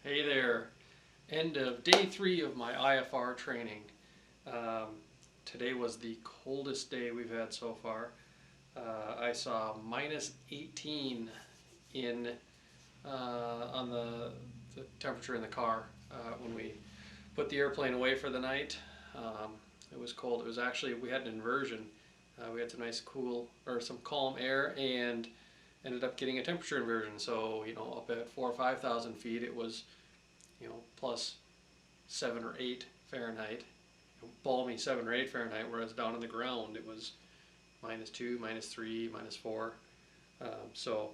Hey there. End of day 3 of my IFR training. Today was the coldest day we've had so far. I saw minus 18 in on the temperature in the car when we put the airplane away for the night. It was cold. It was actually, we had an inversion. We had some nice cool, or some calm air, and ended up getting a temperature inversion. So, up at 4,000 or 5,000 feet, it was, plus 7 or 8 Fahrenheit, balmy 7 or 8 Fahrenheit, whereas down on the ground it was -2, -3, -4. So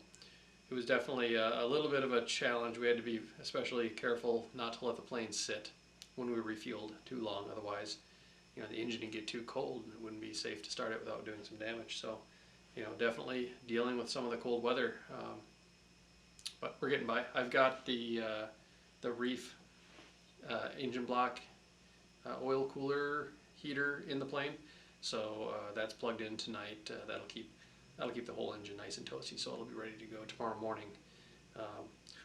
it was definitely a little bit of a challenge. We had to be especially careful not to let the plane sit when we refueled too long. Otherwise, the engine would get too cold and it wouldn't be safe to start it without doing some damage. So, definitely dealing with some of the cold weather. But we're getting by. I've got the reef engine block oil cooler heater in the plane, so that's plugged in tonight. That'll keep the whole engine nice and toasty, so it'll be ready to go tomorrow morning.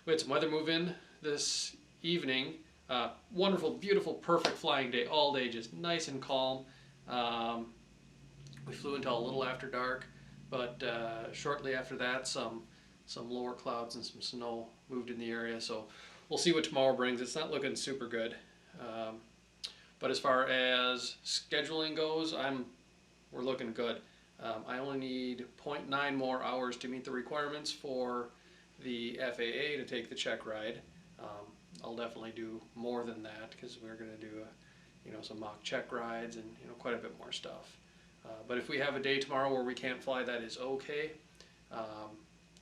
We had some weather move in this evening. Wonderful, beautiful, perfect flying day all day, just nice and calm. We flew until a little after dark, but shortly after that, some lower clouds and some snow moved in the area. So we'll see what tomorrow brings. It's not looking super good. But as far as scheduling goes, we're looking good. I only need 0.9 more hours to meet the requirements for the FAA to take the check ride. I'll definitely do more than that because we're going to do some mock check rides and quite a bit more stuff. But if we have a day tomorrow where we can't fly, that is okay,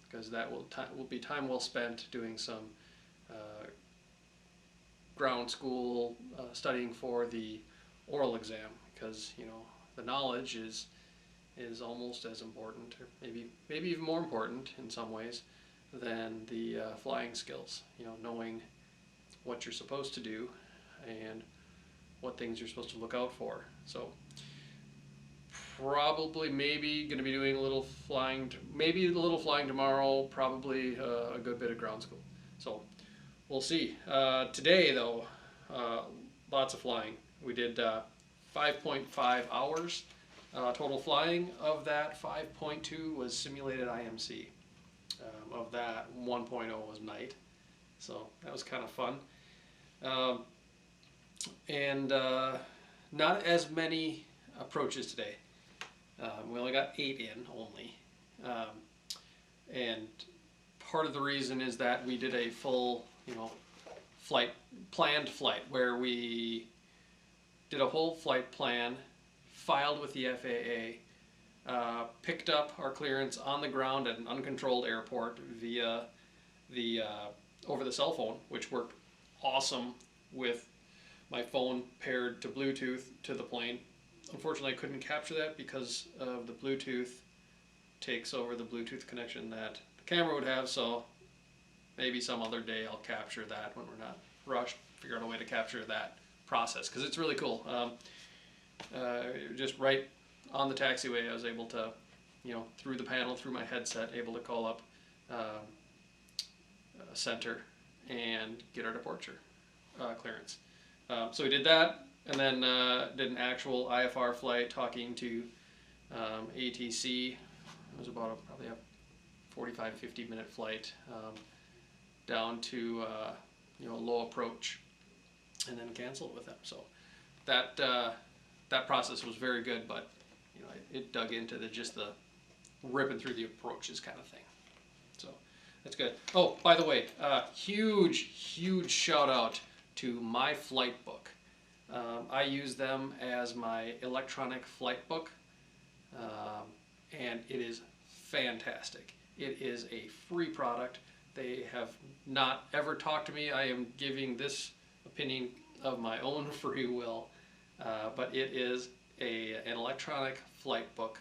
because that will be time well spent doing some ground school studying for the oral exam, because the knowledge is almost as important, or maybe even more important in some ways, than the flying skills. Knowing what you're supposed to do and what things you're supposed to look out for. So probably maybe going to be doing a little flying, tomorrow, probably a good bit of ground school. So we'll see. Today though, lots of flying. We did 5.5 hours total flying. Of that, 5.2 was simulated IMC. Of that, 1.0 was night. So that was kind of fun. And not as many approaches today. We only got 8 in only. And part of the reason is that we did a full, planned flight, where we did a whole flight plan, filed with the FAA, picked up our clearance on the ground at an uncontrolled airport via over the cell phone, which worked awesome with my phone paired to Bluetooth to the plane. Unfortunately, I couldn't capture that because of the Bluetooth takes over the Bluetooth connection that the camera would have, so maybe some other day I'll capture that when we're not rushed, figure out a way to capture that process, because it's really cool. Just right on the taxiway, I was able to, through the panel, through my headset, able to call up a center and get our departure clearance. So we did that, and then did an actual IFR flight talking to ATC. It was about probably a 45-50 minute flight down to low approach, and then canceled with them. So that process was very good, but it dug into just the ripping through the approaches kind of thing. So that's good. Oh, by the way, huge shout out to My Flight Book. I use them as my electronic flight book, and it is fantastic. It is a free product. They have not ever talked to me. I am giving this opinion of my own free will, but it is an electronic flight book.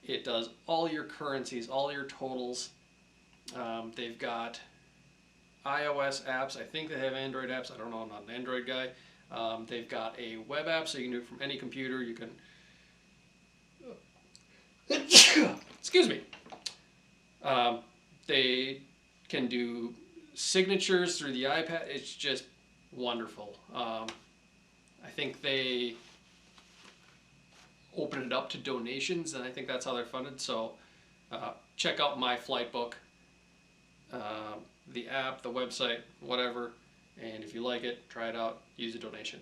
It does all your currencies, all your totals. They've got iOS apps. I think they have Android apps. I don't know. I'm not an Android guy. They've got a web app, so you can do it from any computer. You can excuse me. They can do signatures through the iPad, it's just wonderful. I think they open it up to donations, and I think that's how they're funded. So check out My Flight Book, the app, the website, whatever. And if you like it, try it out, use a donation.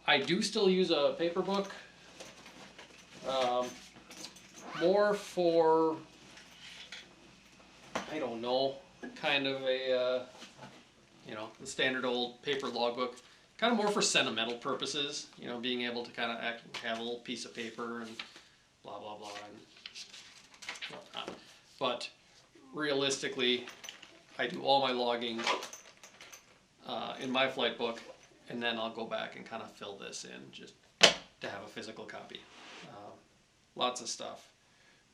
I do still use a paper book, more for, I don't know, kind of a, the standard old paper logbook. Kind of more for sentimental purposes, being able to kind of have a little piece of paper and blah, blah, blah, and whatnot. But realistically, I do all my logging in My Flight Book, and then I'll go back and kind of fill this in just to have a physical copy. Lots of stuff.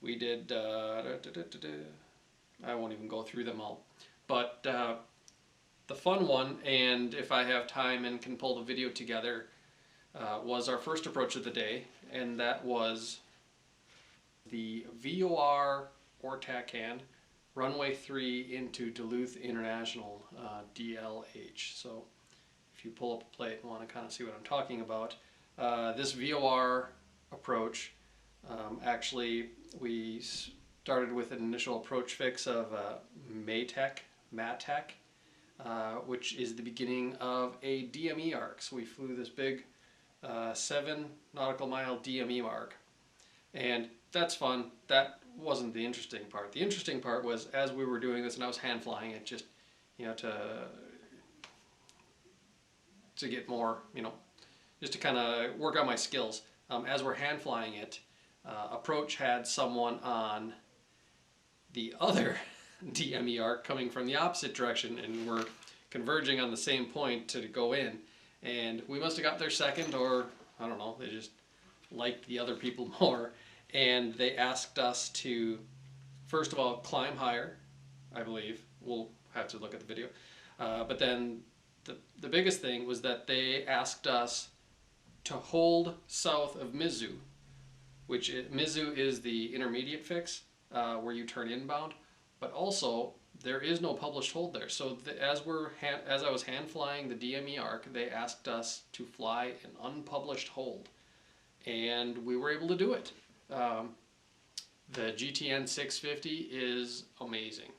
We did, I won't even go through them all, but the fun one, and if I have time and can pull the video together, was our first approach of the day, and that was the VOR or TACAN runway 3 into Duluth International, DLH. So if you pull up a plate and want to kind of see what I'm talking about, this VOR approach, actually we started with an initial approach fix of MATEC, which is the beginning of a DME arc. So we flew this big 7 nautical mile DME arc, and that's fun. That wasn't the interesting part. The interesting part was as we were doing this, and I was hand flying it, just to get more, just to kind of work on my skills. As we're hand flying it, approach had someone on the other DME arc coming from the opposite direction, and we're converging on the same point to go in. And we must have got there second, or I don't know, they just liked the other people more. And they asked us to, first of all, climb higher, I believe. We'll have to look at the video. But then the biggest thing was that they asked us to hold south of Mizu, which Mizu is the intermediate fix where you turn inbound, but also there is no published hold there. So as I was hand flying the DME arc, they asked us to fly an unpublished hold, and we were able to do it. The GTN 650 is amazing.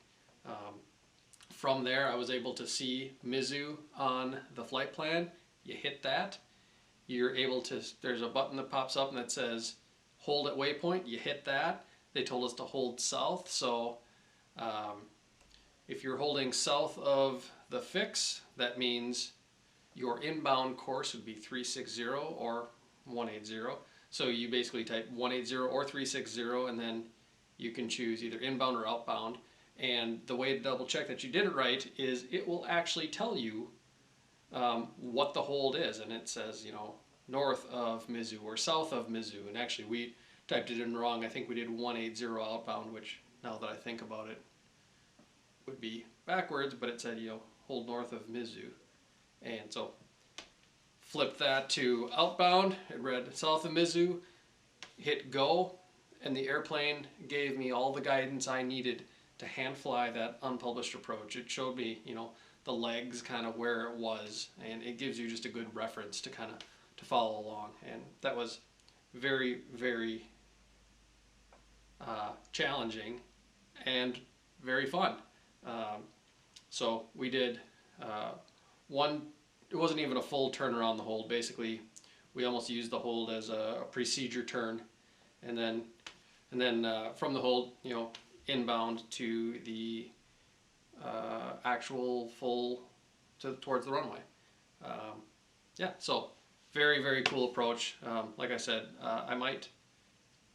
From there, I was able to see Mizu on the flight plan. You hit that, you're able to, there's a button that pops up and that says hold at waypoint. You hit that. They told us to hold south, so if you're holding south of the fix, that means your inbound course would be 360 or 180. So you basically type 180 or 360, and then you can choose either inbound or outbound. And the way to double check that you did it right is it will actually tell you what the hold is, and it says, north of Mizu or south of Mizu. And actually we typed it in wrong. I think we did 180 outbound, which now that I think about it would be backwards, but it said, hold north of Mizu. And so flip that to outbound, it read south of Mizu, hit go, and the airplane gave me all the guidance I needed to hand fly that unpublished approach. It showed me, the legs kind of where it was, and it gives you just a good reference to kind of to follow along. And that was very, very challenging and very fun. So we did one, it wasn't even a full turn around the hold. Basically, we almost used the hold as a procedure turn, and then from the hold, inbound to the actual full towards the runway. Yeah, so very, very cool approach. Like I said, I might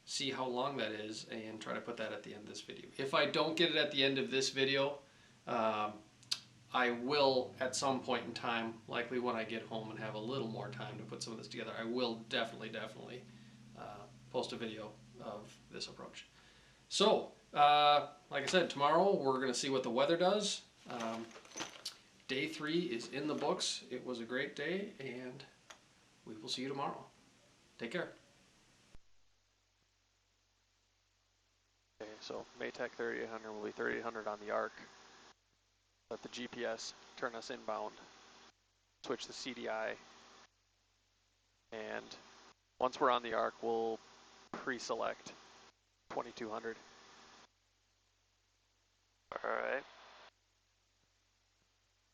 see how long that is and try to put that at the end of this video. If I don't get it at the end of this video, I will at some point in time, likely when I get home and have a little more time to put some of this together, I will definitely post a video of this approach. So, like I said, tomorrow we're going to see what the weather does. Day 3 is in the books. It was a great day, and we will see you tomorrow. Take care. Okay, so Maytech 3800 will be 3800 on the arc. let the GPS turn us inbound. Switch the CDI. And once we're on the arc, we'll pre-select 2200. All right.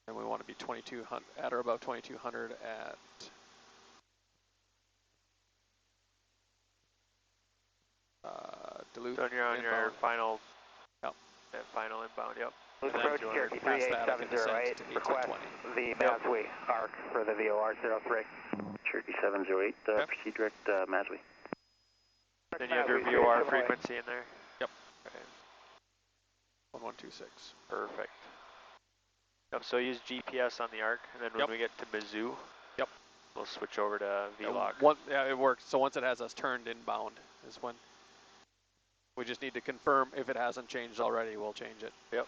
And we want to be 2200 at or above 2200 at Duluth. So you're on inbound. your final. Yep. Final inbound. Yep. Approach Cherokee 3878, request the Maswee arc for the VOR 03. Cherokee 708, proceed direct Maswee. Then you have your VOR frequency in there? Yep. Okay. 1126. Perfect. Yep, so use GPS on the arc, and then when we get to Mizzou, we'll switch over to VLOC. Yeah, it works. So once it has us turned inbound is when we just need to confirm if it hasn't changed already, we'll change it. Yep.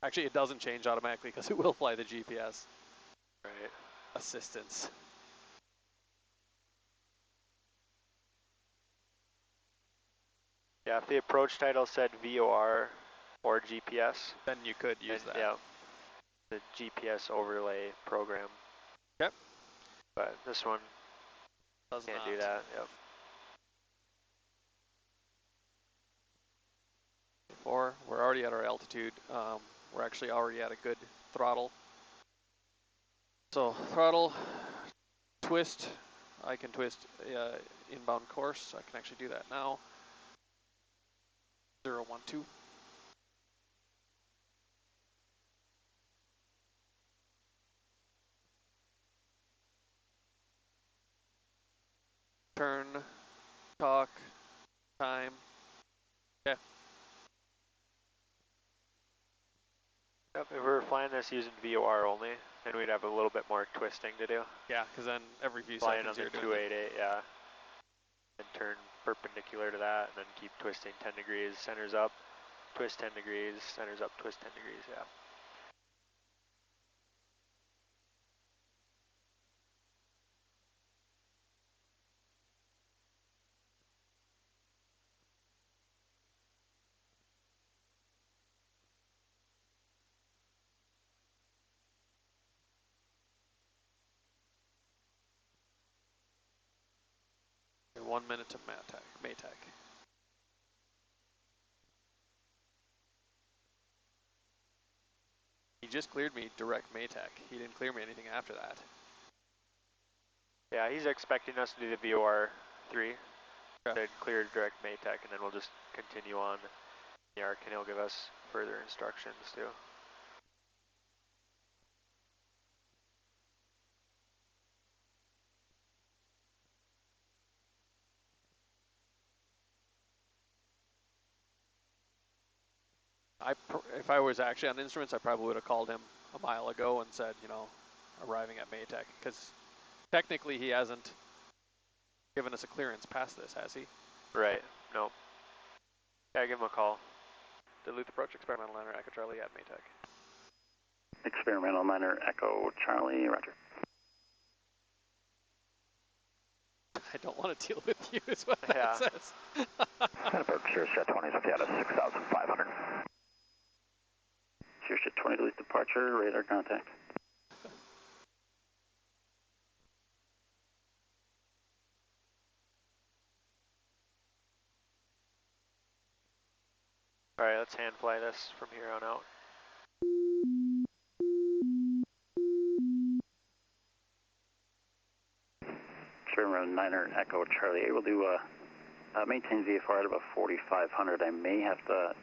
Actually, it doesn't change automatically because it will fly the GPS. Right. Assistance. Yeah, if the approach title said VOR or GPS, then you could use that. Yeah, the GPS overlay program. Yep. But this one can't do that. Yep. We're already at our altitude. We're actually already at a good throttle. So throttle, twist. I can twist inbound course. I can actually do that now. 012. Turn, talk, time. Yeah. Yep, if we were flying this using VOR only, then we'd have a little bit more twisting to do. Yeah, because then every few flying seconds on you're the doing 288, yeah. And turn perpendicular to that, and then keep twisting 10 degrees, centers up, twist 10 degrees, centers up, twist 10 degrees, yeah. Okay, 1 minute to Maytag. He just cleared me direct Maytag. He didn't clear me anything after that. Yeah, he's expecting us to do the VOR 3. Okay. Then clear direct Maytag, and then we'll just continue on the arc, and he'll give us further instructions too. If I was actually on instruments, I probably would have called him a mile ago and said, you know, arriving at Maytag, because technically he hasn't given us a clearance past this, has he? Right, nope. Yeah, give him a call. Duluth approach, experimental liner, Echo Charlie at Maytag. Experimental liner, Echo Charlie, roger. I don't want to deal with you, is what that says. Approach Jet 20 is at 6,500. Jet 20, Duluth departure, radar contact. Alright, let's hand fly this from here on out. Experimental liner, Echo Charlie, we'll do maintain VFR at about 4,500. I may have to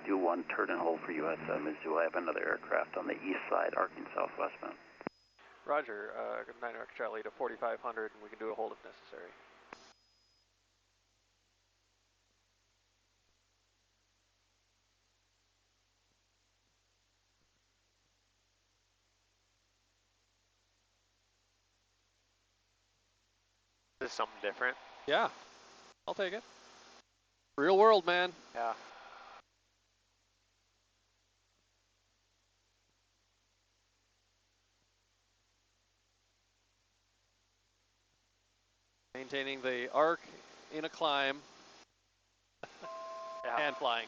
do one turn and hold for you at Mizzou. I have another aircraft on the east side, arcing southwestbound. Roger, 9 Echo Charlie to 4,500, and we can do a hold if necessary. This is something different. Yeah, I'll take it. Real world, man. Yeah. Maintaining the arc in a climb and flying.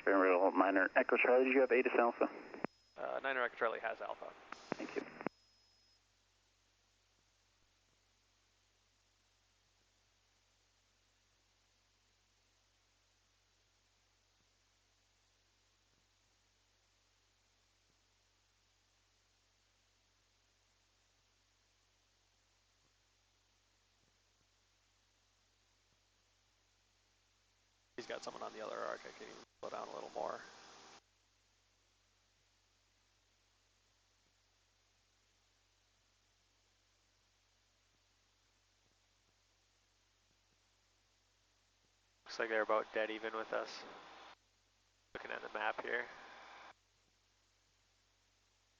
Experimental 9er Echo Charlie, did you have ATIS Alpha? 9er Echo Charlie has Alpha. Thank you. He's got someone on the other arc. I can even slow down a little more. Looks like they're about dead even with us. Looking at the map here.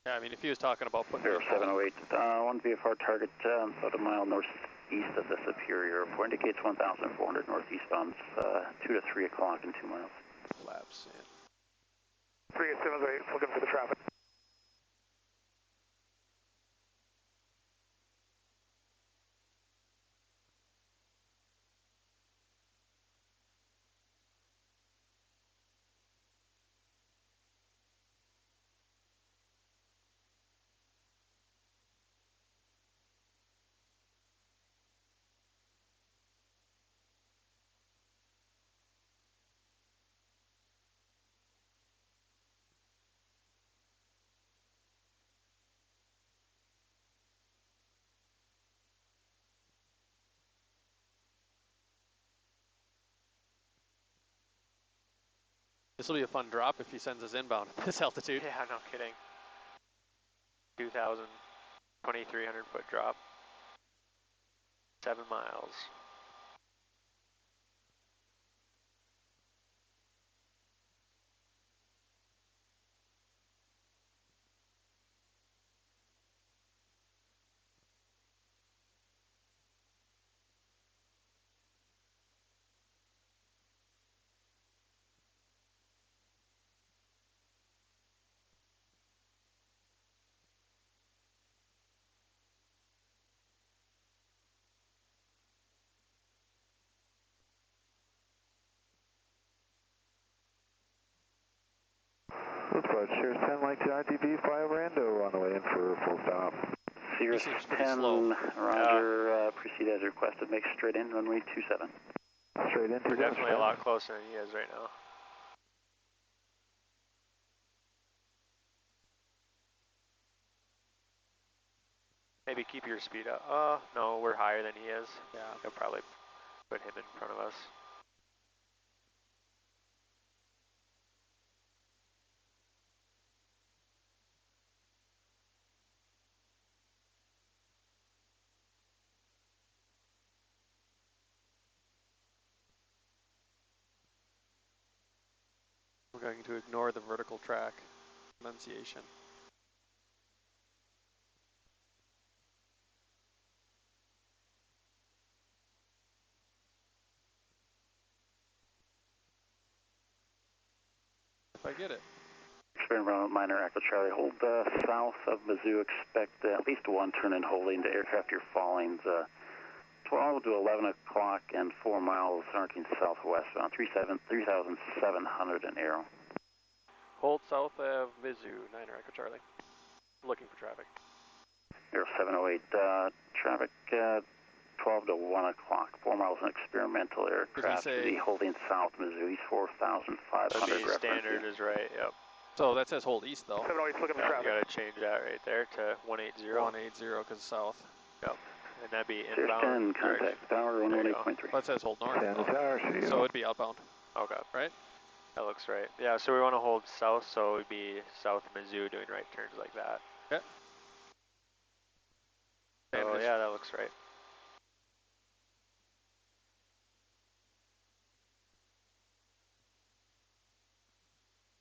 Yeah, I mean, if he was talking about putting... 0708, 1 VFR target about a mile northeast of the Superior Airport. Indicates 1,400 northeastbound, 2 to 3 o'clock in 2 miles. Laps, yeah. 378, looking for the traffic. This will be a fun drop if he sends us inbound at this altitude. Yeah, no kidding. 2,000, 2,300 foot drop. 7 miles. Looks Sirius 10 like to RTB, fly over Endo on the way in for full stop. Sirius 10, slow. Roger, proceed as requested, make straight in, runway 27. Straight in. We're definitely a lot closer than he is right now. Maybe keep your speed up. No, we're higher than he is. Yeah. He'll probably put him in front of us. We're going to ignore the vertical track enunciation. If I get it. Experimental minor Echo Charlie, hold south of Mizzou, expect at least one turn and holding to aircraft you're following 12 to 11 o'clock and 4 miles arcing southwestbound, 3,700 in Aero. Hold south of Mizzou, 9er Echo Charlie. Looking for traffic. Aero 708, traffic 12 to 1 o'clock, 4 miles an experimental aircraft. Should be holding south Mizzou, he's 4,500 reference. Standard is right, yep. So that says hold east though. 708, looking for traffic. You gotta change that right there to 180. 180 because south. Yep. And that'd be inbound. Sirius 10, contact tower 118.3. That says hold north. Tower, so it'd be outbound. Okay. Right? That looks right. Yeah, so we want to hold south, so it'd be south Mizzou doing right turns like that. Okay. Oh, yeah, that looks right.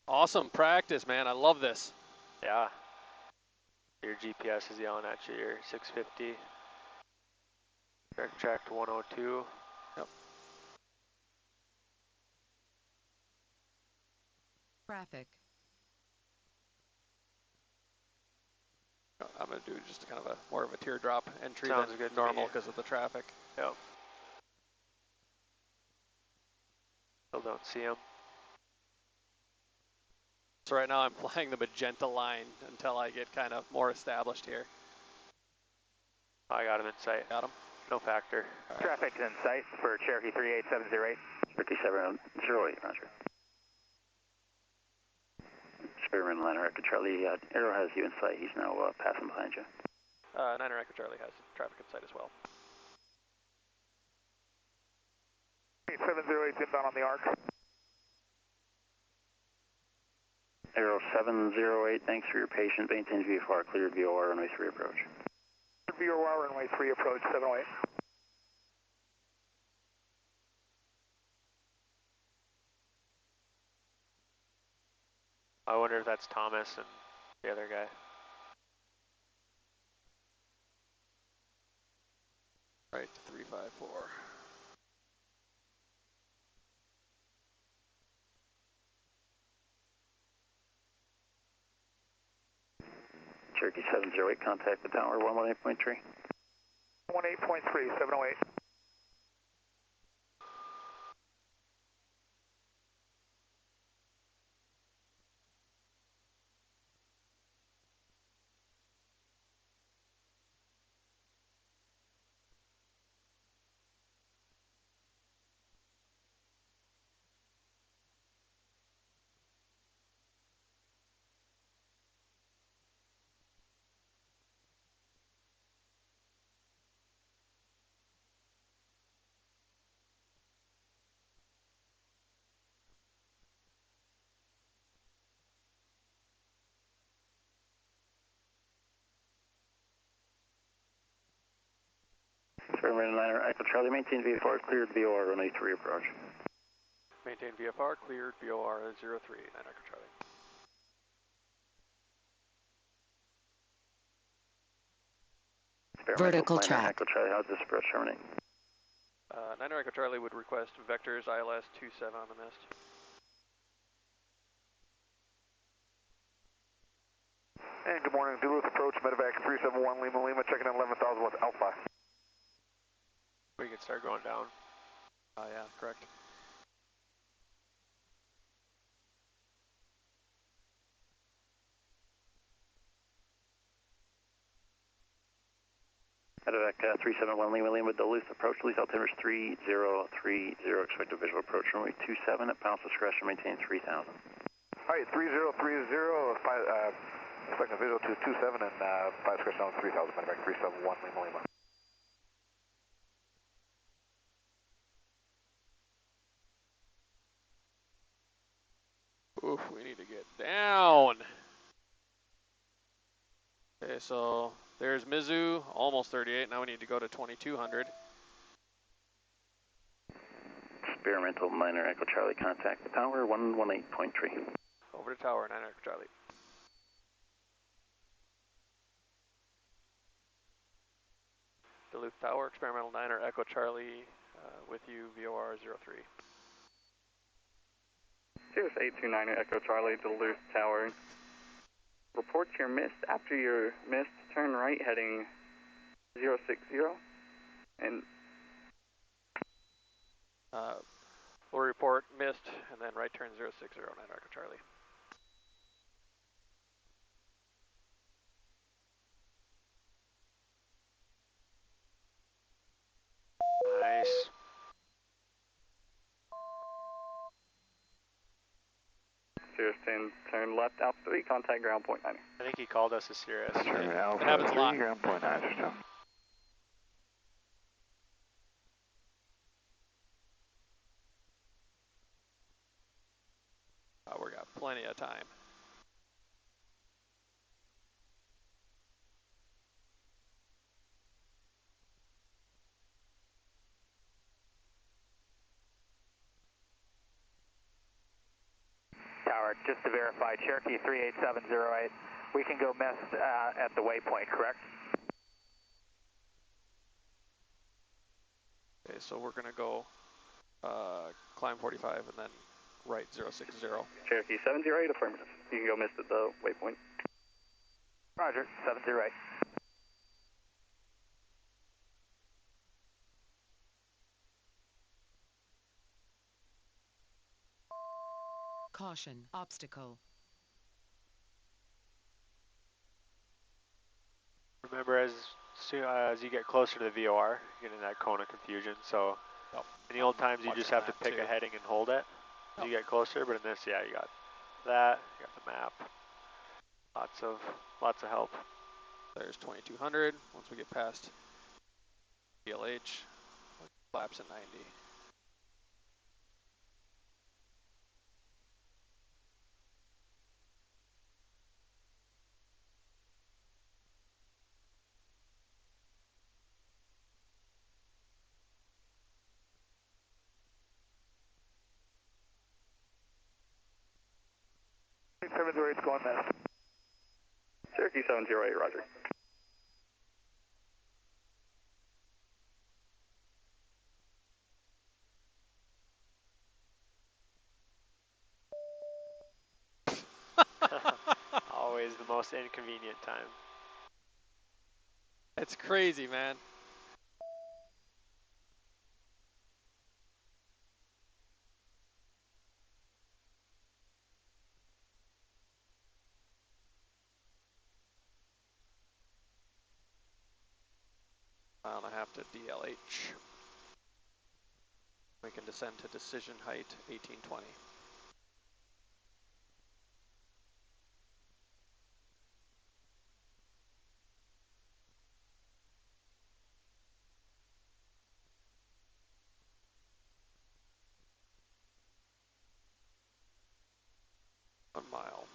Awesome practice, man. I love this. Yeah. Your GPS is yelling at you. You're 650. Direct track to 102. Yep. Traffic. I'm going to do just kind of a more of a teardrop entry than normal because of the traffic. Yep. Still don't see him. so right now I'm flying the magenta line until I get kind of more established here. I got him in sight. Got him. No factor. Right. Traffic in sight for Cherokee 38708. 5708, roger. Spearman Liner Echo Charlie, Arrow has you in sight. He's now passing behind you. Niner Echo Charlie has traffic in sight as well. 708 inbound on the arc. Arrow 708, thanks for your patience. Maintain VFR, cleared VOR, runway 3 approach. VOR, runway 3 approach, 708. I wonder if that's Thomas and the other guy. Right, 354. Cherokee 708, contact the tower 118.3. 18.3, 708. Spearman Liner Echo Charlie, maintain VFR, cleared VOR, runway 3 approach. Maintain VFR, cleared VOR 03, 9 Echo Charlie. Vertical track. Echo Charlie, how's this approach terminate? 9 Echo Charlie would request vectors ILS 27 on the mist. And good morning, Duluth approach, medevac 371 Lima Lima, checking in 11,000 with Alpha. We can start going down. Yeah, correct. Medevac 371 Lima Lima, Duluth approach, lease altimeter is 3030, expected visual approach runway 27 at Pounce discretion, maintain 3000. Alright, 3030, expecting visual to 27 and 5 discretion on 3000, medevac 371 Lima Lima. Oof, we need to get down. Okay, so there's Mizzou, almost 38. Now we need to go to 2200. Experimental Minor Echo Charlie, contact the tower 118.3. Over to tower, 9 Echo Charlie. Duluth Tower, experimental 9 Echo Charlie, with you, VOR 03. Cirrus 829 Echo Charlie, Duluth Tower. Report your mist. After your mist, turn right heading 060. And we'll report missed and then right turn 060, 9 Echo Charlie. Nice. Cirrus 10, turn left Alpha 3, contact ground point 9. I think he called us a Cirrus. Alpha It happens a lot. ground point 9 or so. We got plenty of time. Tower, just to verify, Cherokee 38708, we can go mist at the waypoint, correct? Okay, so we're going to go climb 45 and then right 060. Cherokee 708, affirmative. You can go mist at the waypoint. Roger, 708. Caution, obstacle. Remember, as soon as you get closer to the VOR, you're getting that cone of confusion. So Yep. in the old times, you just have to pick a heading and hold it as you get closer. But in this, yeah, you got that. You got the map. Lots of help. There's 2200. Once we get past DLH, flaps at 90. It's going missed. Cherokee 708, roger. Always the most inconvenient time. It's crazy, man. Mile and a half to DLH. We can descend to decision height 1820. One mile.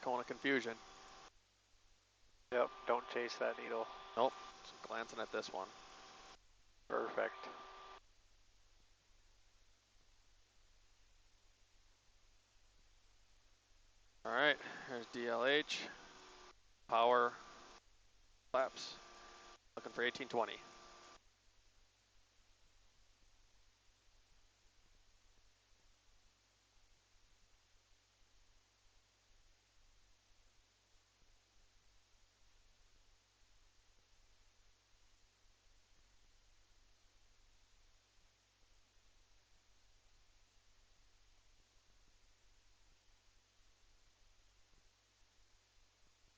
Cone of confusion. Yep, don't chase that needle. Nope, just glancing at this one. Perfect. All right, here's DLH. Power, flaps. Looking for 1820.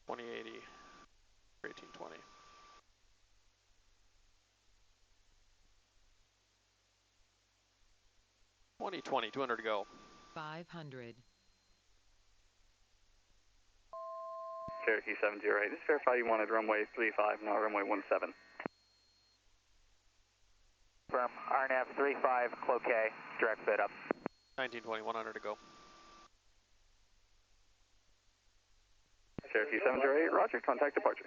$20.80 for 1820. $20.20, 200 to go. 500. Cherokee 708, just verify you wanted runway 35, not runway 17. From RNAV 35, cloquet, direct bid up. 1920, 100 to go. Cherokee 708, roger, contact departure.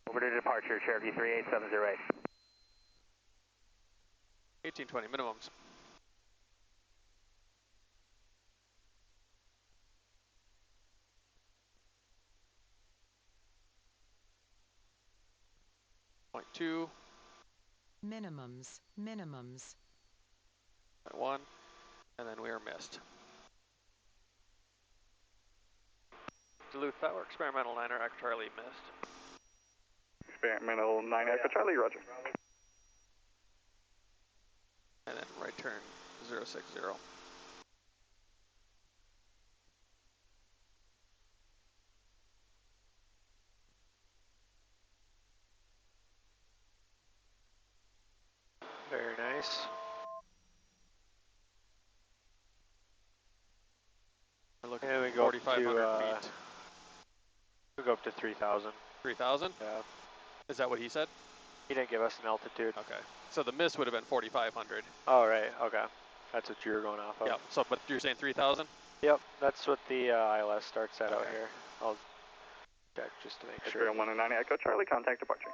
Over to departure, Cherokee 38708. 1820 minimums. Point 2. Minimums. Minimums. Point 1. And then we are missed. Duluth Tower, experimental 9er, Echo Charlie missed. Experimental 9 Echo Charlie, roger. And then right turn 060. Very nice. We're looking And we for go up to 4,500 feet. we go up to 3,000. 3,000? Yeah. Is that what he said? He didn't give us an altitude. Okay. So the miss would have been 4,500. Oh, right. Okay. That's what you were going off of. Yep. So, but you're saying 3,000? Yep. That's what the ILS starts at out Okay. here. I'll check just to make sure. Experimental 9 Echo Charlie, contact departure.